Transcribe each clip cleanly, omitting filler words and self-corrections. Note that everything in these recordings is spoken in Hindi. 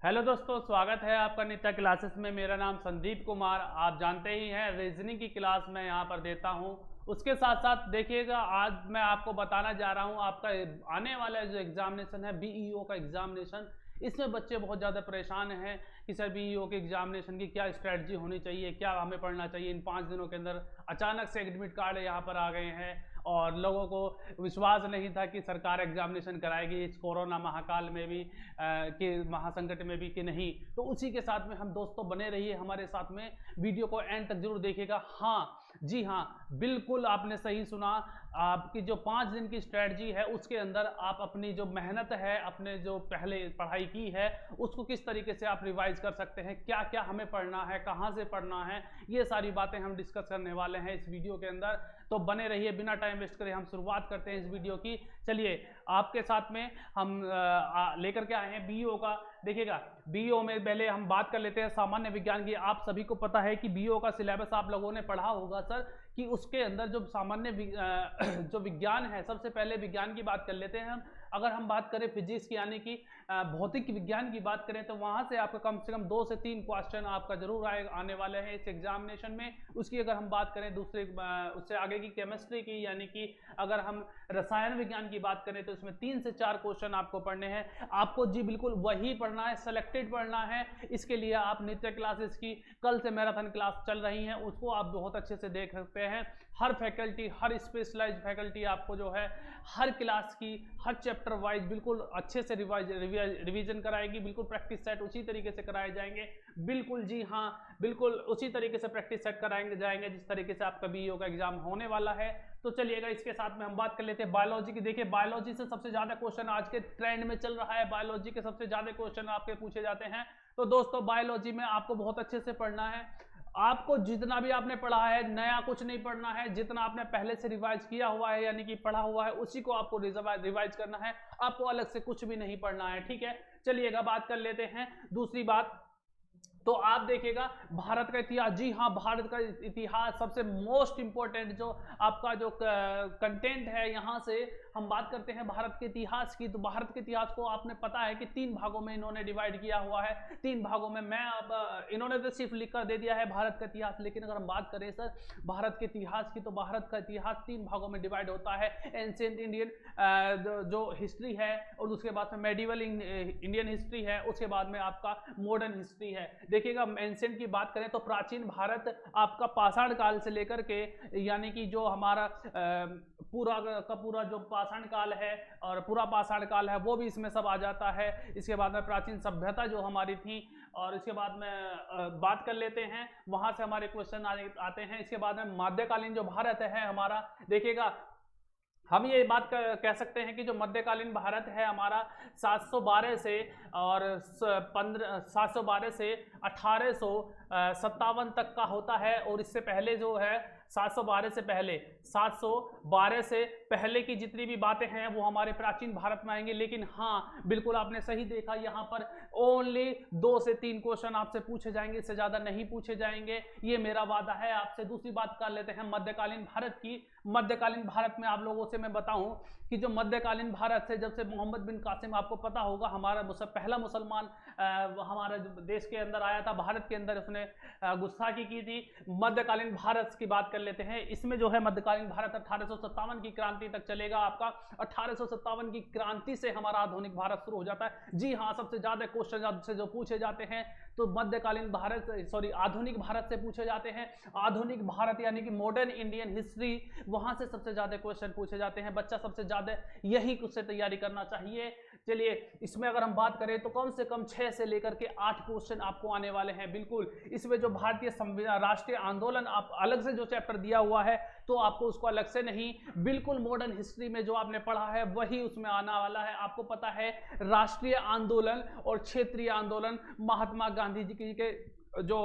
हेलो दोस्तों, स्वागत है आपका नित्या क्लासेस में। मेरा नाम संदीप कुमार। आप जानते ही हैं रीजनिंग की क्लास मैं यहाँ पर देता हूँ। उसके साथ साथ देखिएगा, आज मैं आपको बताना जा रहा हूँ आपका आने वाला जो एग्जामिनेशन है बीईओ का एग्जामिनेशन। इसमें बच्चे बहुत ज़्यादा परेशान हैं कि सर बीईओ के एग्जामिनेशन की क्या स्ट्रेटजी होनी चाहिए, क्या हमें पढ़ना चाहिए। इन 5 दिनों के अंदर अचानक से एडमिट कार्ड यहाँ पर आ गए हैं और लोगों को विश्वास नहीं था कि सरकार एग्जामिनेशन कराएगी इस कोरोना महाकाल में भी कि महासंकट में भी कि नहीं। तो उसी के साथ में हम दोस्तों बने रहिए हमारे साथ में, वीडियो को एंड तक जरूर देखिएगा। हाँ जी हाँ, बिल्कुल आपने सही सुना। आपकी जो 5 दिन की स्ट्रेटजी है उसके अंदर आप अपनी जो मेहनत है, अपने जो पहले पढ़ाई की है उसको किस तरीके से आप रिवाइज कर सकते हैं, क्या क्या हमें पढ़ना है, कहाँ से पढ़ना है, ये सारी बातें हम डिस्कस करने वाले हैं इस वीडियो के अंदर। तो बने रहिए, बिना टाइम वेस्ट करे हम शुरुआत करते हैं इस वीडियो की। चलिए आपके साथ में हम लेकर के आए हैं बीईओ का। देखिएगा, बीईओ में पहले हम बात कर लेते हैं सामान्य विज्ञान की। आप सभी को पता है कि बीईओ का सिलेबस आप लोगों ने पढ़ा होगा सर, कि उसके अंदर जो सामान्य जो विज्ञान है, सबसे पहले विज्ञान की बात कर लेते हैं हम। अगर हम बात करें फिजिक्स की यानी कि भौतिक विज्ञान की बात करें, तो वहां से आपका कम से कम 2 से 3 क्वेश्चन आपका जरूर आने वाले हैं इस एग्जामिनेशन में। उसकी अगर हम बात करें दूसरे उससे आगे की केमिस्ट्री की, यानी कि अगर हम रसायन विज्ञान की बात करें तो इसमें 3 से 4 क्वेश्चन आपको पढ़ने हैं। आपको जी बिल्कुल वही पढ़ना है, सेलेक्टेड पढ़ना है। इसके लिए आप नित्य क्लासेस की कल से मैराथन क्लास चल रही हैं, उसको आप बहुत अच्छे से देख सकते हैं। हर फैकल्टी, हर स्पेशलाइज्ड फैकल्टी आपको जो है हर क्लास की हर चैप्टर वाइज बिल्कुल अच्छे से रिवीजन कराएगी। बिल्कुल प्रैक्टिस सेट उसी तरीके से कराए जाएंगे। बिल्कुल जी हाँ, बिल्कुल उसी तरीके से प्रैक्टिस सेट कराएंगे जाएंगे जिस तरीके से आपका बीईओ का एग्जाम होने वाला है। तो चलिएगा, इसके साथ में हम बात कर लेते हैं बायोलॉजी की। देखिए, बायोलॉजी से सबसे ज्यादा क्वेश्चन आज के ट्रेंड में चल रहा है, बायोलॉजी के सबसे ज्यादा क्वेश्चन आपके पूछे जाते हैं। तो दोस्तों बायोलॉजी में आपको बहुत अच्छे से पढ़ना है। आपको जितना भी आपने पढ़ा है, नया कुछ नहीं पढ़ना है। जितना आपने पहले से रिवाइज किया हुआ है यानी कि पढ़ा हुआ है, उसी को आपको रिवाइज करना है। आपको अलग से कुछ भी नहीं पढ़ना है, ठीक है। चलिएगा बात कर लेते हैं दूसरी बात। तो आप देखिएगा भारत का इतिहास, जी हाँ, भारत का इतिहास सबसे मोस्ट इंपॉर्टेंट जो आपका जो कंटेंट है। यहाँ से हम बात करते हैं भारत के इतिहास की। तो भारत के इतिहास को आपने पता है कि 3 भागों में इन्होंने डिवाइड किया हुआ है। 3 भागों में मैं अब इन्होंने तो सिर्फ लिख कर दे दिया है भारत का इतिहास, लेकिन अगर हम बात करें सर भारत के इतिहास की, तो भारत का इतिहास 3 भागों में डिवाइड होता है। एंशिएंट इंडियन जो हिस्ट्री है, और उसके बाद में मेडिवल इंडियन हिस्ट्री है, उसके बाद में आपका मॉडर्न हिस्ट्री है। देखिएगा, एंशिएंट की बात करें तो प्राचीन भारत आपका पाषाण काल से लेकर के, यानी कि जो हमारा पूरा का पूरा जो पाषाण काल है और पूरा पाषाण काल है वो भी इसमें सब आ जाता है। इसके बाद में प्राचीन सभ्यता जो हमारी थी, और इसके बाद में बात कर लेते हैं, वहां से हमारे क्वेश्चन आते हैं। इसके बाद में मध्यकालीन जो भारत है हमारा, देखिएगा हम ये बात कह सकते हैं कि जो मध्यकालीन भारत है हमारा 712 से और 712 से 1857 तक का होता है। और इससे पहले जो है 712 से पहले, 712 से पहले की जितनी भी बातें हैं वो हमारे प्राचीन भारत में आएंगे। लेकिन हाँ, बिल्कुल आपने सही देखा, यहाँ पर ओनली 2 से 3 क्वेश्चन आपसे पूछे जाएंगे, इससे ज्यादा नहीं पूछे जाएंगे, ये मेरा वादा है आपसे। दूसरी बात कर लेते हैं मध्यकालीन भारत की। मध्यकालीन भारत में आप लोगों से मैं बताऊं कि जो मध्यकालीन भारत से जब से मोहम्मद बिन कासिम, आपको पता होगा, हमारा पहला मुसलमान हमारे देश के अंदर आया था, भारत के अंदर, उसने गुस्ताखी की थी। मध्यकालीन भारत की बात कर लेते हैं। इसमें जो है मध्यकालीन भारत 1857 की क्रांति तक चलेगा आपका। 1857 की क्रांति से हमारा आधुनिक भारत शुरू हो जाता है। जी हाँ, सबसे ज्यादा क्वेश्चन से जो पूछे जाते हैं तो मध्यकालीन भारत, सॉरी, आधुनिक भारत से पूछे जाते हैं। आधुनिक भारत यानी कि मॉडर्न इंडियन हिस्ट्री, वहां से सबसे ज्यादा क्वेश्चन पूछे जाते हैं। बच्चा सबसे ज्यादा यही कुछ से तैयारी करना चाहिए। चलिए, इसमें अगर हम बात करें तो कम से कम 6 से लेकर के 8 क्वेश्चन आपको आने वाले हैं। बिल्कुल, इसमें जो भारतीय संविधान राष्ट्रीय आंदोलन आप अलग से जो चैप्टर दिया हुआ है तो आपको उसको अलग से नहीं, बिल्कुल मॉडर्न हिस्ट्री में जो आपने पढ़ा है वही उसमें आने वाला है। आपको पता है राष्ट्रीय आंदोलन और क्षेत्रीय आंदोलन महात्मा गांधी जी के जो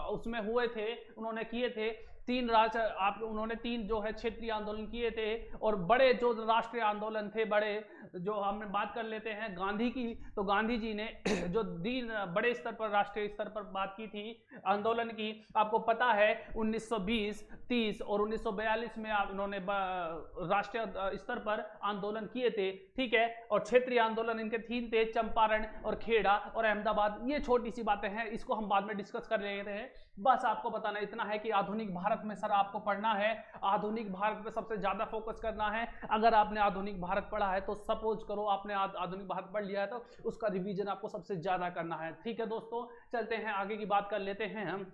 उसमें हुए थे, उन्होंने किए थे, उन्होंने 3 जो है क्षेत्रीय आंदोलन किए थे, और बड़े जो राष्ट्रीय आंदोलन थे, बड़े जो हम बात कर लेते हैं गांधी की, तो गांधी जी ने जो 3 बड़े स्तर पर, राष्ट्रीय स्तर पर बात की थी आंदोलन की, आपको पता है 1920, 30 और 1942 में उन्होंने राष्ट्रीय स्तर पर आंदोलन किए थे, ठीक है। और क्षेत्रीय आंदोलन इनके 3 थे, चंपारण और खेड़ा और अहमदाबाद। ये छोटी सी बातें हैं, इसको हम बाद में डिस्कस कर लेते हैं। बस आपको बताना इतना है कि आधुनिक भारत में सर आपको पढ़ना है, आधुनिक भारत पे सबसे ज्यादा फोकस करना है। अगर आपने आधुनिक भारत पढ़ा है तो सपोज करो आपने आधुनिक भारत पढ़ लिया है तो उसका रिवीजन आपको सबसे ज्यादा करना है, ठीक है दोस्तों। चलते हैं आगे की बात कर लेते हैं हम।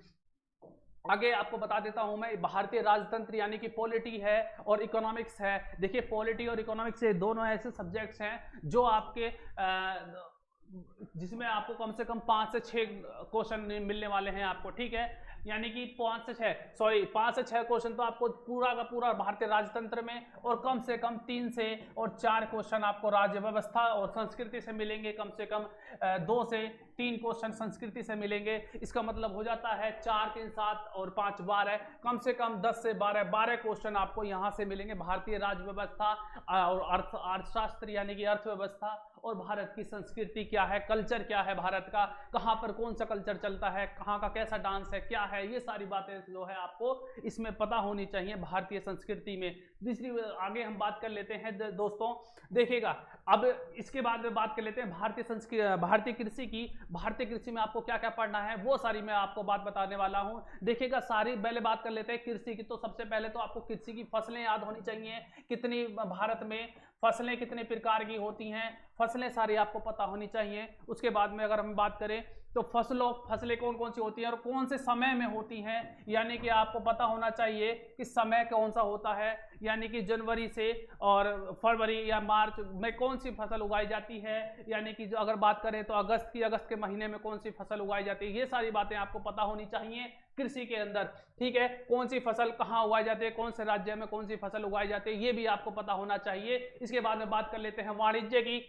आगे आपको बता देता हूं मैं, भारतीय राजतंत्र यानी कि पॉलिटी है और इकोनॉमिक्स है। देखिए पॉलिटी और इकोनॉमिक्स ये दोनों ऐसे सब्जेक्ट्स हैं जो आपके जिसमें आपको कम से कम 5 से 6 क्वेश्चन मिलने वाले हैं आपको, ठीक है। यानी कि 5 से 6 क्वेश्चन तो आपको पूरा का पूरा भारतीय राजतंत्र में, और कम से कम 3 से और 4 क्वेश्चन आपको राज्य व्यवस्था और संस्कृति से मिलेंगे। कम से कम 2 से 3 क्वेश्चन संस्कृति से मिलेंगे। इसका मतलब हो जाता है 4, 3, 7 और 5, 12, कम से कम 10 से 12 क्वेश्चन आपको यहाँ से मिलेंगे। भारतीय राज्य व्यवस्था और अर्थशास्त्र यानी कि अर्थव्यवस्था, और भारत की संस्कृति क्या है, कल्चर क्या है भारत का, कहाँ पर कौन सा कल्चर चलता है, कहाँ का कैसा डांस है, क्या है, ये सारी बातें जो है आपको इसमें पता होनी चाहिए भारतीय संस्कृति में। दूसरी आगे हम बात कर लेते हैं दोस्तों, देखिएगा अब इसके बाद में बात कर लेते हैं भारतीय कृषि की। भारतीय कृषि में आपको क्या क्या पढ़ना है वो सारी मैं आपको बात बताने वाला हूं। देखिएगा सारी पहले बात कर लेते हैं कृषि की। तो सबसे पहले तो आपको कृषि की फसलें याद होनी चाहिए, कितनी भारत में फसलें कितने प्रकार की होती हैं, फसलें सारी आपको पता होनी चाहिए। उसके बाद में अगर हम बात करें तो फसलें कौन कौन सी होती हैं और कौन से समय में होती हैं, यानी कि आपको पता होना चाहिए कि समय कौन सा होता है, यानी कि जनवरी से और फरवरी या मार्च में कौन सी फसल उगाई जाती है, यानी कि जो अगर बात करें तो अगस्त के महीने में कौन सी फसल उगाई जाती है। ये सारी बातें आपको पता होनी चाहिए कृषि के अंदर, ठीक है। कौन सी फसल कहाँ उगाई जाती है, कौन से राज्य में कौन सी फसल उगाई जाती है, ये भी आपको पता होना चाहिए। इसके बाद में बात कर लेते हैं वाणिज्य की।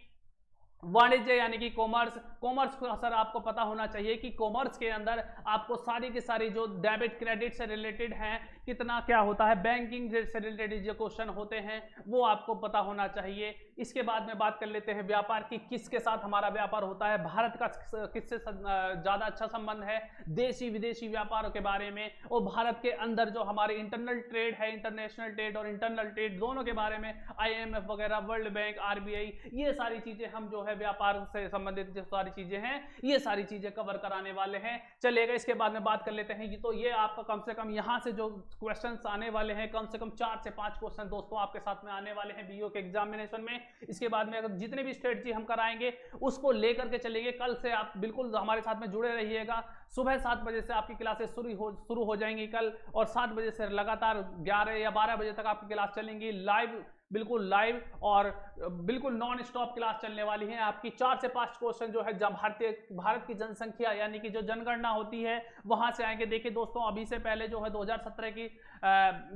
वाणिज्य यानी कि कॉमर्स का सर आपको पता होना चाहिए कि कॉमर्स के अंदर आपको सारी की सारी जो डेबिट क्रेडिट से रिलेटेड हैं, कितना क्या होता है, बैंकिंग से रिलेटेड जो क्वेश्चन होते हैं वो आपको पता होना चाहिए। इसके बाद में बात कर लेते हैं व्यापार की, किसके साथ हमारा व्यापार होता है, भारत का किससे ज़्यादा अच्छा संबंध है, देशी विदेशी व्यापार के बारे में, और भारत के अंदर जो हमारे इंटरनल ट्रेड है, इंटरनेशनल ट्रेड और इंटरनल ट्रेड दोनों के बारे में, IMF वगैरह, वर्ल्ड बैंक, RBI, ये सारी चीज़ें हम जो है व्यापार से संबंधित जो सारी चीजें हैं ये सारी चीजें कवर कराने वाले हैं। चलिएगा इसके बाद में बात कर लेते हैं। तो ये आपका कम से कम यहाँ से जो क्वेश्चंस आने वाले हैं, कम से कम 4 से 5 क्वेश्चन दोस्तों आपके साथ में आने वाले हैं BO के एग्जामिनेशन में। इसके बाद में अगर जितने भी स्ट्रेटजी हम कराएंगे उसको लेकर के चलेंगे। कल से आप बिल्कुल हमारे साथ में जुड़े रहिएगा। सुबह 7 बजे से आपकी क्लासेस शुरू हो जाएंगी कल, और 7 बजे से लगातार 11 या 12 बजे तक आपकी क्लास चलेंगी लाइव, बिल्कुल लाइव और बिल्कुल नॉन स्टॉप क्लास चलने वाली है आपकी। 4 से 5 क्वेश्चन जो है भारत की जनसंख्या यानी कि जो जनगणना होती है वहां से आएंगे। देखिए दोस्तों अभी से पहले जो है 2017 की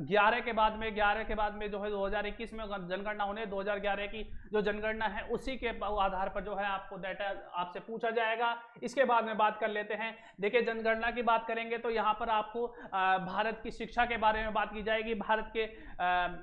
11 के बाद में जो है 2021 में जनगणना होने, 2011 की जो जनगणना है उसी के आधार पर जो है आपको डाटा आपसे पूछा जाएगा। इसके बाद में बात कर लेते हैं। देखिए जनगणना की बात करेंगे तो यहाँ पर आपको भारत की शिक्षा के बारे में बात की जाएगी, भारत के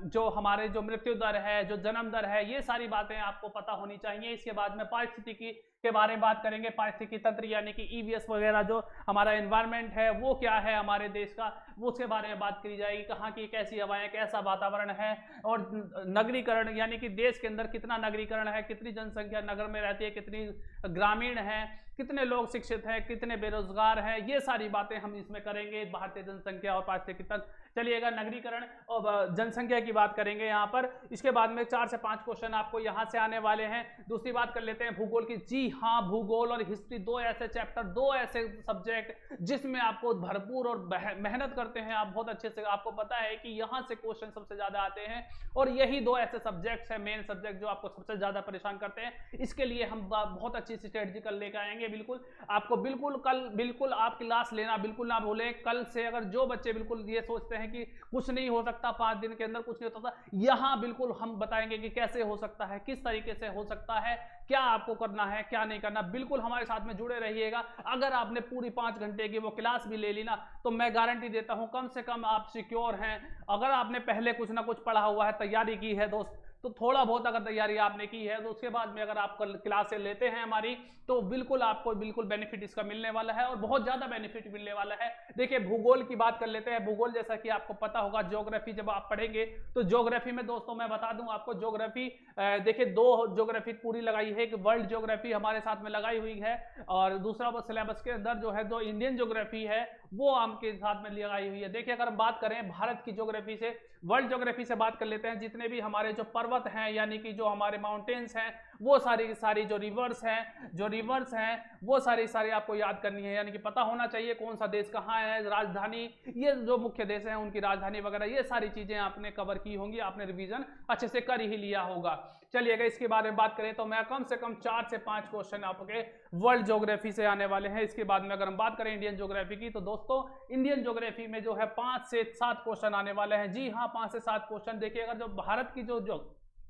जो हमारे जो मृत्यु दर है, जो जन्म दर है, ये सारी बातें आपको पता होनी चाहिए। इसके बाद में पारिस्थितिकी के बारे में बात करेंगे, पारिस्थितिकी तंत्र यानी कि EVS वगैरह, जो हमारा एनवायरनमेंट है वो क्या है हमारे देश का, वो उसके बारे में बात करी जाएगी। कहाँ की कैसी हवाएं, कैसा वातावरण है, और नगरीकरण यानी कि देश के अंदर कितना नगरीकरण है, कितनी जनसंख्या नगर में रहती है, कितनी ग्रामीण है, कितने लोग शिक्षित हैं, कितने बेरोजगार हैं, ये सारी बातें हम इसमें करेंगे। भारतीय जनसंख्या और पारिस्थितिकी तंत्र, चलिएगा नगरीकरण और जनसंख्या की बात करेंगे यहाँ पर। इसके बाद में 4 से 5 क्वेश्चन आपको यहाँ से आने वाले हैं। दूसरी बात कर लेते हैं भूगोल की। जी हाँ, भूगोल और हिस्ट्री दो ऐसे चैप्टर, दो ऐसे सब्जेक्ट जिसमें आपको भरपूर और मेहनत करते हैं आप बहुत अच्छे से। आपको पता है कि यहाँ से क्वेश्चन सबसे ज्यादा आते हैं, और यही दो ऐसे सब्जेक्ट्स हैं, मेन सब्जेक्ट जो आपको सबसे ज्यादा परेशान करते हैं। इसके लिए हम बहुत अच्छी स्ट्रेटजी कर लेकर आएंगे। बिल्कुल आपको बिल्कुल कल बिल्कुल आप क्लास लेना बिल्कुल ना भूलें। कल से अगर जो बच्चे बिल्कुल ये सोचते हैं कि कुछ नहीं हो सकता, 5 दिन के अंदर कुछ नहीं होता था, यहाँ बिल्कुल हम बताएंगे कि कैसे हो सकता है, किस तरीके से हो सकता है, क्या आपको करना है क्या नहीं करना। बिल्कुल हमारे साथ में जुड़े रहिएगा। अगर आपने पूरी 5 घंटे की वो क्लास भी ले ली ना, तो मैं गारंटी देता हूं कम से कम आप सिक्योर हैं। अगर आपने पहले कुछ ना कुछ पढ़ा हुआ है, तैयारी की है दोस्त, तो थोड़ा बहुत अगर तैयारी आपने की है तो उसके बाद में अगर आप क्लासें लेते हैं हमारी, तो बिल्कुल आपको बिल्कुल बेनिफिट इसका मिलने वाला है और बहुत ज़्यादा बेनिफिट मिलने वाला है। देखिए भूगोल की बात कर लेते हैं। भूगोल जैसा कि आपको पता होगा, ज्योग्राफी जब आप पढ़ेंगे तो ज्योग्राफी में दोस्तों मैं बता दूं आपको, ज्योग्राफी देखिए 2 ज्योग्राफी पूरी लगाई है। एक वर्ल्ड ज्योग्राफी हमारे साथ में लगाई हुई है और दूसरा वो सिलेबस के अंदर जो है जो इंडियन ज्योग्राफी है वो आपके साथ में लगाई हुई है। देखिए अगर हम बात करें भारत की ज्योग्राफी से, वर्ल्ड ज्योग्राफी से बात कर लेते हैं, जितने भी हमारे जो पर्वत हैं यानी कि जो हमारे माउंटेन्स हैं, वो सारी की सारी जो रिवर्स हैं वो सारी आपको याद करनी है। यानी कि पता होना चाहिए कौन सा देश कहाँ है, राजधानी, ये जो मुख्य देश हैं उनकी राजधानी वगैरह, ये सारी चीजें आपने कवर की होंगी, आपने रिवीजन अच्छे से कर ही लिया होगा। चलिएगा इसके बारे में बात करें तो मैं कम से कम 4 से 5 क्वेश्चन आपके वर्ल्ड ज्योग्राफी से आने वाले हैं। इसके बाद में अगर हम बात करें इंडियन ज्योग्राफी की, तो दोस्तों इंडियन ज्योग्राफी में जो है 5 से 7 क्वेश्चन आने वाले हैं। जी हाँ, 5 से 7 क्वेश्चन। देखिए अगर जो भारत की जो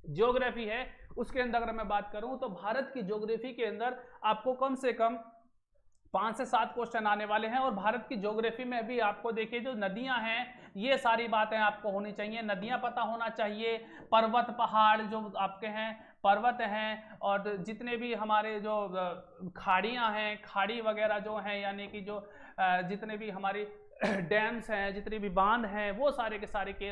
ज्योग्राफी है उसके अंदर अगर मैं बात करूं तो भारत की ज्योग्राफी के अंदर आपको कम से कम 5 से 7 क्वेश्चन आने वाले हैं। और भारत की ज्योग्राफी में भी आपको देखिए जो नदियां हैं, ये सारी बातें आपको होनी चाहिए। नदियां पता होना चाहिए, पर्वत पहाड़ जो आपके हैं, पर्वत हैं, और जितने भी हमारे जो खाड़ियां हैं, खाड़ी वगैरह जो हैं, यानी कि जो जितने भी हमारी डैम्स हैं, जितने भी बांध हैं, वो सारे के सारे के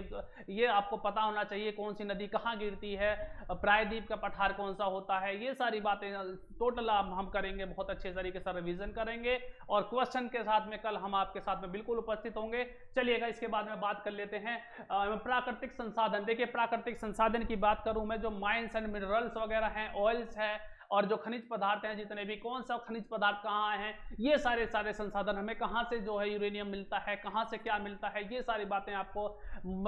ये आपको पता होना चाहिए। कौन सी नदी कहाँ गिरती है, प्रायद्वीप का पठार कौन सा होता है, ये सारी बातें टोटल हम करेंगे, बहुत अच्छे तरीके से रिवीजन करेंगे और क्वेश्चन के साथ में कल हम आपके साथ में बिल्कुल उपस्थित होंगे। चलिएगा इसके बाद में बात कर लेते हैं प्राकृतिक संसाधन। देखिए प्राकृतिक संसाधन की बात करूं मैं, जो माइंस एंड मिनरल्स वगैरह हैं, ऑयल्स है और जो खनिज पदार्थ हैं, जितने भी कौन सा खनिज पदार्थ कहाँ हैं, ये सारे संसाधन हमें कहाँ से जो है यूरेनियम मिलता है, कहाँ से क्या मिलता है, ये सारी बातें आपको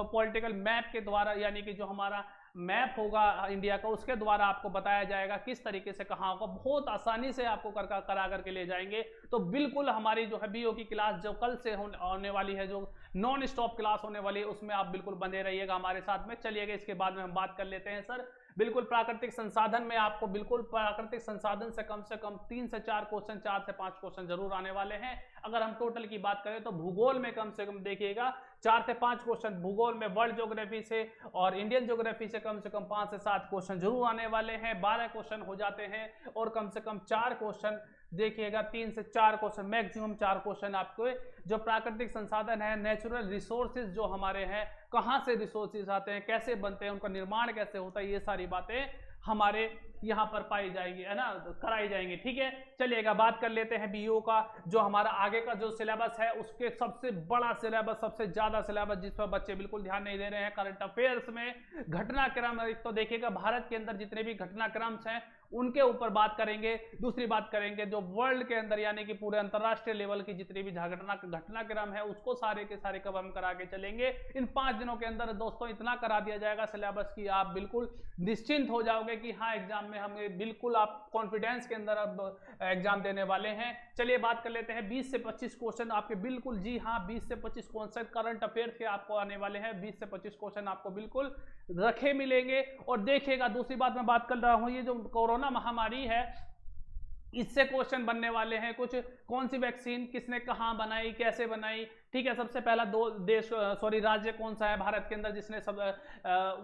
पॉलिटिकल मैप के द्वारा, यानी कि जो हमारा मैप होगा इंडिया का, उसके द्वारा आपको बताया जाएगा किस तरीके से कहाँ होगा। बहुत आसानी से आपको करा करके ले जाएंगे। तो बिल्कुल हमारी जो है बीओ की क्लास जो कल से होने वाली है, जो नॉन स्टॉप क्लास होने वाली है, उसमें आप बिल्कुल बने रहिएगा हमारे साथ में। चलिएगा इसके बाद में हम बात कर लेते हैं सर बिल्कुल प्राकृतिक संसाधन में। आपको बिल्कुल प्राकृतिक संसाधन से कम 3 से 4 क्वेश्चन, 4 से 5 क्वेश्चन जरूर आने वाले हैं। अगर हम टोटल की बात करें तो भूगोल में कम से कम देखिएगा 4 से 5 क्वेश्चन भूगोल में, वर्ल्ड ज्योग्राफी से और इंडियन ज्योग्राफी से कम 5 से 7 क्वेश्चन जरूर आने वाले हैं। 12 क्वेश्चन हो जाते हैं और कम से कम 4 क्वेश्चन देखिएगा, 3 से 4 क्वेश्चन, मैक्सिमम 4 क्वेश्चन आपको जो प्राकृतिक संसाधन है, नेचुरल रिसोर्सेज जो हमारे हैं, कहाँ से रिसोर्सेज आते हैं, कैसे बनते हैं, उनका निर्माण कैसे होता है, ये सारी बातें हमारे यहाँ पर पाई जाएगी, है ना, कराई जाएंगी। ठीक है, चलिएगा बात कर लेते हैं बीओ का। जो हमारा आगे का जो सिलेबस है, उसके सबसे बड़ा सिलेबस, सबसे ज्यादा सिलेबस जिस पर बच्चे बिल्कुल ध्यान नहीं दे रहे हैं, करंट अफेयर्स में घटनाक्रम। एक तो देखिएगा भारत के अंदर जितने भी घटनाक्रम हैं उनके ऊपर बात करेंगे। दूसरी बात करेंगे जो वर्ल्ड के अंदर यानी कि पूरे अंतरराष्ट्रीय लेवल की जितनी भी घटनाक्रम है, उसको सारे के सारे कवर हम करा के चलेंगे। इन 5 दिनों के अंदर दोस्तों इतना करा दिया जाएगा सिलेबस की आप बिल्कुल निश्चिंत हो जाओगे कि हाँ एग्जाम में हमें बिल्कुल आप कॉन्फिडेंस के अंदर अब एग्जाम देने वाले हैं। चलिए बात कर लेते हैं 20 से 25 क्वेश्चन आपके बिल्कुल, जी हाँ 20 से 25 क्वेश्चन करंट अफेयर्स के आपको आने वाले हैं। 20 से 25 क्वेश्चन आपको बिल्कुल रखे मिलेंगे। और देखिएगा दूसरी बात मैं बात कर रहा हूँ, ये जो कोरोना महामारी है, इससे क्वेश्चन बनने वाले हैं कुछ। कौन सी वैक्सीन किसने कहाँ बनाई, कैसे बनाई, ठीक है। सबसे पहला राज्य कौन सा है भारत के अंदर जिसने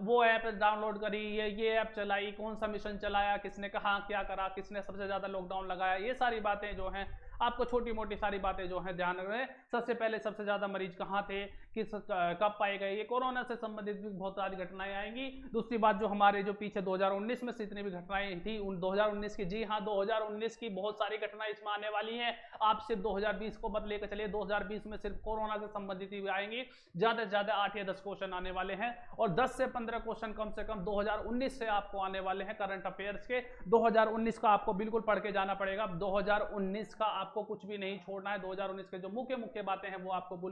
वो ऐप डाउनलोड करी, ये ऐप चलाई, कौन सा मिशन चलाया, किसने कहाँ क्या करा, किसने सबसे ज्यादा लॉकडाउन लगाया, ये सारी बातें जो हैं आपको छोटी मोटी सारी बातें जो हैं ध्यान रखें। सबसे पहले सबसे ज्यादा मरीज कहाँ थे, कब पाए गए, ये कोरोना से संबंधित भी बहुत सारी घटनाएं आएंगी। दूसरी बात जो हमारे जो पीछे 2019 में जितनी भी घटनाएं थी उन 2019 की, जी हाँ 2019 की बहुत सारी घटनाएं इसमें आने वाली हैं। आप सिर्फ 2020 को मत लेकर चलिए, 2020 में सिर्फ कोरोना से संबंधित ही आएंगी। ज्यादा से ज्यादा 8 या 10 क्वेश्चन आने वाले हैं और 10 से 15 क्वेश्चन कम से कम 2019 से आपको आने वाले हैं करंट अफेयर्स के। 2019 का आपको बिल्कुल पढ़ के जाना पड़ेगा। 2019 का आपको कुछ भी नहीं छोड़ना है। 2019 के जो मुख्य बातें हैं वो आपको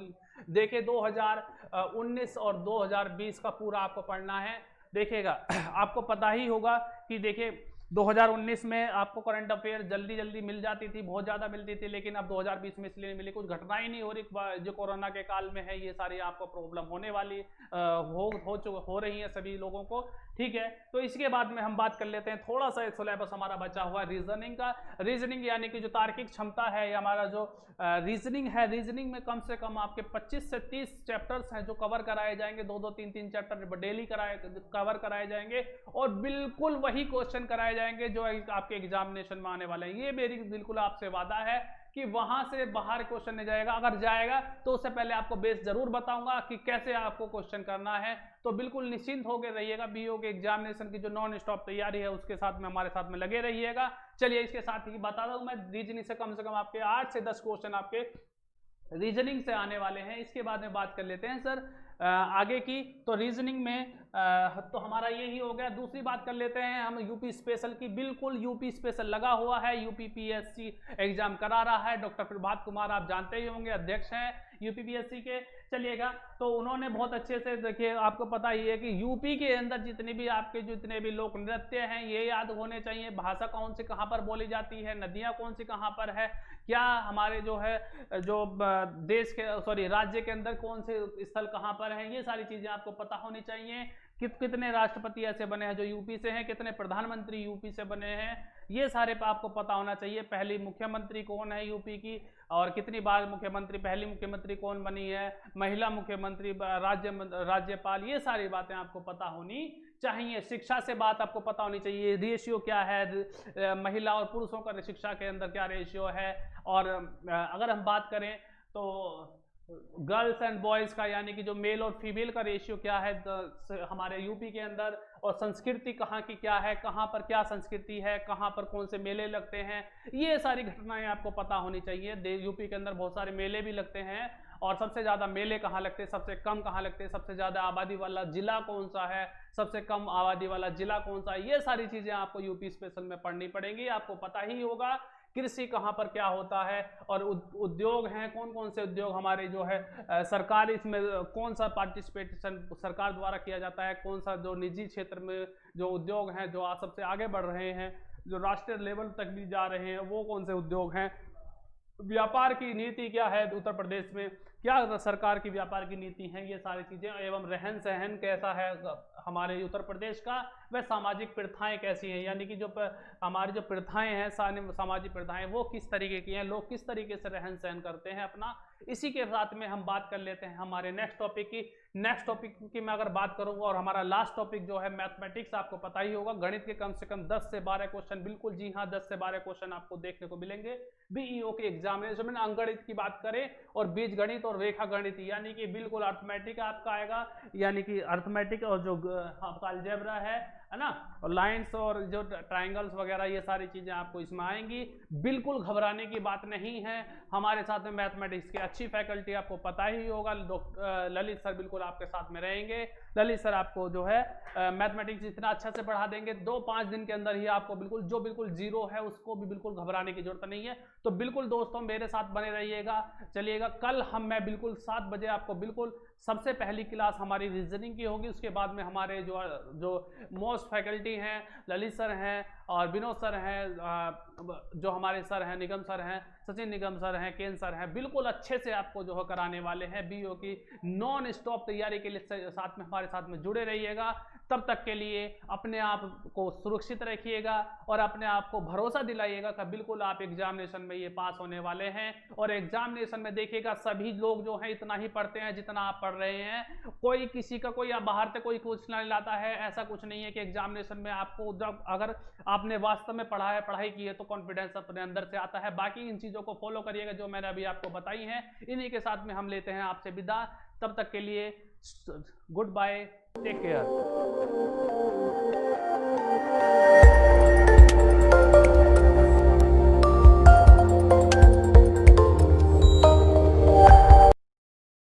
देखिए 2019 और 2020 का पूरा आपको पढ़ना है। देखिएगा आपको पता ही होगा कि देखिए 2019 में आपको करंट अफेयर जल्दी जल्दी मिल जाती थी, बहुत ज़्यादा मिलती थी, लेकिन अब 2020 में इसलिए नहीं मिली, कुछ घटना ही नहीं हो रही जो कोरोना के काल में है। ये सारी आपको प्रॉब्लम होने वाली हो रही है सभी लोगों को, ठीक है। तो इसके बाद में हम बात कर लेते हैं, थोड़ा सा एक सिलेबस हमारा बचा हुआ है रीजनिंग का। रीजनिंग यानी कि जो तार्किक क्षमता है, हमारा जो रीजनिंग है, रीजनिंग में कम से कम आपके 25 से 30 चैप्टर्स हैं जो कवर कराए जाएंगे, 2-2 3-3 चैप्टर डेली कवर कराए जाएंगे, और बिल्कुल वही क्वेश्चन कराए जाएंगे जो आपके एग्जामिनेशन में आने वाले हैं। ये मेरी बिल्कुल आपसे वादा है कि वहां से बाहर क्वेश्चन नहीं जाएगा। अगर जाएगा तो उससे पहले आपको बेस जरूर बताऊंगा कि कैसे आपको क्वेश्चन करना है। तो बिल्कुल निश्चिंत होकर रहिएगा, बीओ के एग्जामिनेशन की जो नॉन स्टॉप तैयारी है उसके साथ में हमारे साथ में लगे रहिएगा। चलिए इसके साथ ही बता दूं, मैं रीजनिंग से कम आपके 8 से 10 क्वेश्चन आपके रीजनिंग से आने वाले हैं। इसके बाद में बात कर लेते हैं सर आगे की। तो रीजनिंग में तो हमारा यही हो गया। दूसरी बात कर लेते हैं हम यूपी स्पेशल की। बिल्कुल यूपी स्पेशल लगा हुआ है, यूपी पीएससी एग्जाम करा रहा है। डॉक्टर प्रभात कुमार आप जानते ही होंगे, अध्यक्ष हैं यूपी पीएससी के। चलिएगा, तो उन्होंने बहुत अच्छे से, देखिए आपको पता ही है कि यूपी के अंदर जितने भी आपके जितने भी लोक नृत्य हैं ये याद होने चाहिए। भाषा कौन सी कहाँ पर बोली जाती है, नदियाँ कौन सी कहाँ पर है, क्या हमारे जो है जो देश के राज्य के अंदर कौन से स्थल कहाँ पर हैं, ये सारी चीज़ें आपको पता होनी चाहिए। कितने राष्ट्रपति ऐसे बने हैं जो यूपी से हैं, कितने प्रधानमंत्री यूपी से बने हैं, ये सारे पे आपको पता होना चाहिए। पहली मुख्यमंत्री कौन है यूपी की, और कितनी बार मुख्यमंत्री, पहली मुख्यमंत्री कौन बनी है, महिला मुख्यमंत्री, राज्यपाल, ये सारी बातें आपको पता होनी चाहिए। शिक्षा से बात आपको पता होनी चाहिए, रेशियो क्या है महिला और पुरुषों का शिक्षा के अंदर क्या रेशियो है। और अगर हम बात करें तो गर्ल्स एंड बॉयज़ का, यानी कि जो मेल और फीमेल का रेशियो क्या है हमारे यूपी के अंदर, और संस्कृति कहाँ की क्या है, कहाँ पर क्या संस्कृति है, कहाँ पर कौन से मेले लगते हैं, ये सारी घटनाएं आपको पता होनी चाहिए। यूपी के अंदर बहुत सारे मेले भी लगते हैं, और सबसे ज़्यादा मेले कहाँ लगते हैं, सबसे कम कहाँ लगते हैं, सबसे ज़्यादा आबादी वाला जिला कौन सा है, सबसे कम आबादी वाला जिला कौन सा है, ये सारी चीज़ें आपको यूपी स्पेशल में पढ़नी पड़ेंगी। आपको पता ही होगा कृषि कहाँ पर क्या होता है, और उद्योग हैं कौन कौन से उद्योग हमारे जो है सरकार, इसमें कौन सा पार्टिसिपेशन सरकार द्वारा किया जाता है, कौन सा जो निजी क्षेत्र में जो उद्योग हैं जो सबसे आगे बढ़ रहे हैं, जो राष्ट्रीय लेवल तक भी जा रहे हैं, वो कौन से उद्योग हैं। व्यापार की नीति क्या है उत्तर प्रदेश में, क्या सरकार की व्यापार की नीति है, ये सारी चीज़ें, एवं रहन सहन कैसा है हमारे उत्तर प्रदेश का, वह सामाजिक प्रथाएं कैसी हैं, यानी कि जो हमारी जो प्रथाएं हैं, सामाजिक प्रथाएं वो किस तरीके की हैं, लोग किस तरीके से रहन सहन करते हैं अपना। इसी के साथ में हम बात कर लेते हैं हमारे नेक्स्ट टॉपिक की। नेक्स्ट टॉपिक की मैं अगर बात करूंगा, और हमारा लास्ट टॉपिक जो है मैथमेटिक्स, आपको पता ही होगा गणित के कम से कम 10 से 12 क्वेश्चन, बिल्कुल जी हाँ 10 से 12 क्वेश्चन आपको देखने को मिलेंगे बीईओ के एग्जामिनेशन में। अंकगणित की बात करें और बीजगणित और रेखा गणित, यानी कि बिल्कुल अर्थमेटिक आपका आएगा, यानी कि अर्थमेटिक और जो आपका अलजेब्रा है ना, और लाइंस और जो ट्रायंगल्स वगैरह, ये सारी चीज़ें आपको इसमें आएंगी। बिल्कुल घबराने की बात नहीं है। हमारे साथ में मैथमेटिक्स की अच्छी फैकल्टी, आपको पता ही होगा, ललित सर बिल्कुल आपके साथ में रहेंगे। ललित सर आपको जो है मैथमेटिक्स इतना अच्छा से पढ़ा देंगे, 2-5 दिन के अंदर ही आपको बिल्कुल जीरो है उसको भी बिल्कुल घबराने की जरूरत नहीं है। तो बिल्कुल दोस्तों मेरे साथ बने रहिएगा। चलिएगा, कल मैं बिल्कुल 7 बजे आपको बिल्कुल सबसे पहली क्लास हमारी रीजनिंग की होगी। उसके बाद में हमारे जो मोस्ट फैकल्टी हैं, ललित सर हैं और विनोद सर हैं, जो हमारे सर हैं, निगम सर हैं, सचिन निगम सर हैं, केन सर हैं, बिल्कुल अच्छे से आपको जो है कराने वाले हैं। बीओ की नॉन स्टॉप तैयारी के लिए साथ में हमारे साथ में जुड़े रहिएगा। तब तक के लिए अपने आप को सुरक्षित रखिएगा और अपने आप को भरोसा दिलाइएगा कि बिल्कुल आप एग्जामिनेशन में ये पास होने वाले हैं। और एग्जामिनेशन में देखिएगा सभी लोग जो हैं इतना ही पढ़ते हैं जितना आप पढ़ रहे हैं। कोई किसी का कोई बाहर से कोई कुछ नहीं लाता है, ऐसा कुछ नहीं है कि एग्जामिनेशन में आपको, जब अगर आपने वास्तव में पढ़ा है, पढ़ाई की है, तो कॉन्फिडेंस अपने अंदर से आता है। बाकी इन चीज़ों को फॉलो करिएगा जो मैंने अभी आपको बताई हैं। इन्हीं के साथ में हम लेते हैं आपसे विदा। तब तक के लिए गुड बाय, टेक केयर।